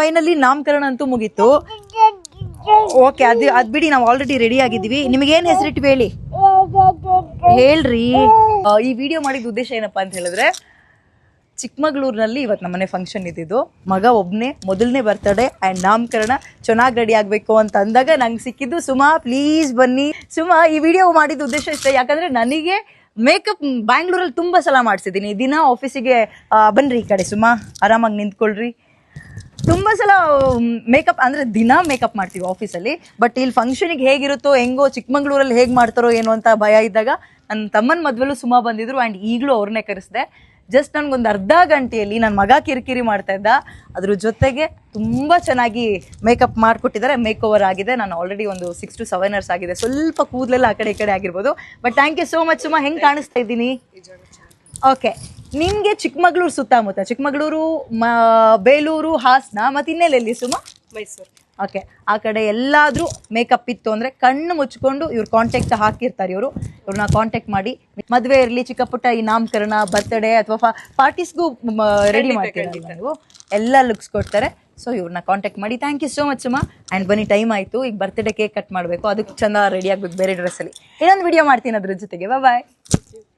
Finally ನಾಮಕರಣ ಅಂತೂ ಮುಗೀತು. ಓಕೆ, ಅದ್ ಬಿಡಿ, ನಾವು ಆಲ್ರೆಡಿ ರೆಡಿ ಆಗಿದ್ದೀವಿ. ನಿಮ್ಗೆ ಏನ್ ಹೆಸರಿಟ್ಟು ಹೇಳಿ ಹೇಳ್ರಿ. ಈ ವಿಡಿಯೋ ಮಾಡಿದ ಉದ್ದೇಶ ಏನಪ್ಪಾ ಅಂತ ಹೇಳಿದ್ರೆ, ಚಿಕ್ಕಮಗಳೂರಿನಲ್ಲಿ ಇವತ್ತು ನಮ್ಮನೆ ಫಂಕ್ಷನ್ ಇದ್ದಿದ್ದು. ಮಗ ಒಬ್ಬನೇ, ಮೊದಲನೇ ಬರ್ತಡೇ ಆ್ಯಂಡ್ ನಾಮಕರಣ. ಚೆನ್ನಾಗಿ ರೆಡಿ ಆಗಬೇಕು ಅಂತ ಅಂದಾಗ ನಂಗೆ ಸಿಕ್ಕಿದ್ದು ಸುಮಾ. ಪ್ಲೀಸ್ ಬನ್ನಿ ಸುಮಾ. ಈ ವಿಡಿಯೋ ಮಾಡಿದ ಉದ್ದೇಶ ಇಷ್ಟ, ಯಾಕಂದರೆ ನನಗೆ ಮೇಕಪ್ ಬ್ಯಾಂಗ್ಳೂರಲ್ಲಿ ತುಂಬ ಸಲ ಮಾಡಿಸಿದ್ದೀನಿ. ದಿನ ಆಫೀಸಿಗೆ ಬನ್ನಿರಿ ಈ ಕಡೆ ಸುಮಾ, ಆರಾಮಾಗಿ ನಿಂತ್ಕೊಳ್ರಿ. ತುಂಬ ಸಲ ಮೇಕಪ್ ಅಂದರೆ ದಿನ ಮೇಕಪ್ ಮಾಡ್ತೀವಿ ಆಫೀಸಲ್ಲಿ. ಬಟ್ ಇಲ್ಲಿ ಫಂಕ್ಷನಿಗೆ ಹೇಗಿರುತ್ತೋ ಹೆಂಗೋ, ಚಿಕ್ಕಮಗಳೂರಲ್ಲಿ ಹೇಗೆ ಮಾಡ್ತಾರೋ ಏನೋ ಅಂತ ಭಯ ಇದ್ದಾಗ ನನ್ನ ತಮ್ಮನ ಮದುವೆಲೂ ಸುಮಾ ಬಂದಿದ್ರು. ಆ್ಯಂಡ್ ಈಗಲೂ ಅವ್ರನ್ನೇ ಕರೆಸಿದೆ. ಜಸ್ಟ್ ನನಗೊಂದು ಅರ್ಧ ಗಂಟೆಯಲ್ಲಿ ನನ್ನ ಮಗ ಕಿರಿಕಿರಿ ಮಾಡ್ತಾ ಇದ್ದ, ಅದ್ರ ಜೊತೆಗೆ ತುಂಬ ಚೆನ್ನಾಗಿ ಮೇಕಪ್ ಮಾಡಿಕೊಟ್ಟಿದ್ದಾರೆ. ಮೇಕ್ ಓವರ್ ಆಗಿದೆ. ನಾನು ಆಲ್ರೆಡಿ ಒಂದು 6 to 7 hours ಆಗಿದೆ. ಸ್ವಲ್ಪ ಕೂದಲೆಲ್ಲ ಆ ಕಡೆ ಈ ಕಡೆ ಆಗಿರ್ಬೋದು. But thank you so much Suma. ಹೆಂಗೆ ಕಾಣಿಸ್ತಾ ಇದ್ದೀನಿ? ಓಕೆ, ನಿಮಗೆ ಚಿಕ್ಕಮಗಳೂರು ಸುತ್ತಮುತ್ತ, ಚಿಕ್ಕಮಗಳೂರು, ಬೇಲೂರು, ಹಾಸನ, ಮತ್ತು ಇನ್ನೆಲ್ಲಿ ಸುಮಾ? ಮೈಸೂರು. ಓಕೆ, ಆ ಕಡೆ ಎಲ್ಲಾದರೂ ಮೇಕಪ್ ಇತ್ತು ಅಂದರೆ ಕಣ್ಣು ಮುಚ್ಕೊಂಡು ಇವ್ರು ಕಾಂಟ್ಯಾಕ್ಟ್ ಹಾಕಿರ್ತಾರೆ. ಇವ್ರನ್ನ ಕಾಂಟ್ಯಾಕ್ಟ್ ಮಾಡಿ ಮದುವೆ ಇರಲಿ, ಚಿಕ್ಕ ಪುಟ್ಟ ಈ ನಾಮಕರಣ, ಬರ್ತ್ಡೇ ಅಥವಾ ಪಾರ್ಟೀಸ್ಗೂ ರೆಡಿ ಮಾಡ್ತೀವಿ ನೀವು. ಎಲ್ಲ ಲುಕ್ಸ್ ಕೊಡ್ತಾರೆ. ಸೊ ಇವ್ರನ್ನ ಕಾಂಟ್ಯಾಕ್ಟ್ ಮಾಡಿ. Thank you so much Suma. And ಬನ್ನಿ, ಟೈಮ್ ಆಯಿತು. ಈಗ ಬರ್ತ್ಡೇ ಕೇಕ್ ಕಟ್ ಮಾಡಬೇಕು. ಅದಕ್ಕೆ ಚೆಂದ ರೆಡಿ ಆಗಬೇಕು ಬೇರೆ ಡ್ರೆಸ್ಸಲ್ಲಿ. ಇನ್ನೊಂದು ವಿಡಿಯೋ ಮಾಡ್ತೀನಿ ಅದ್ರ ಜೊತೆಗೆ. ಬಾಯ್.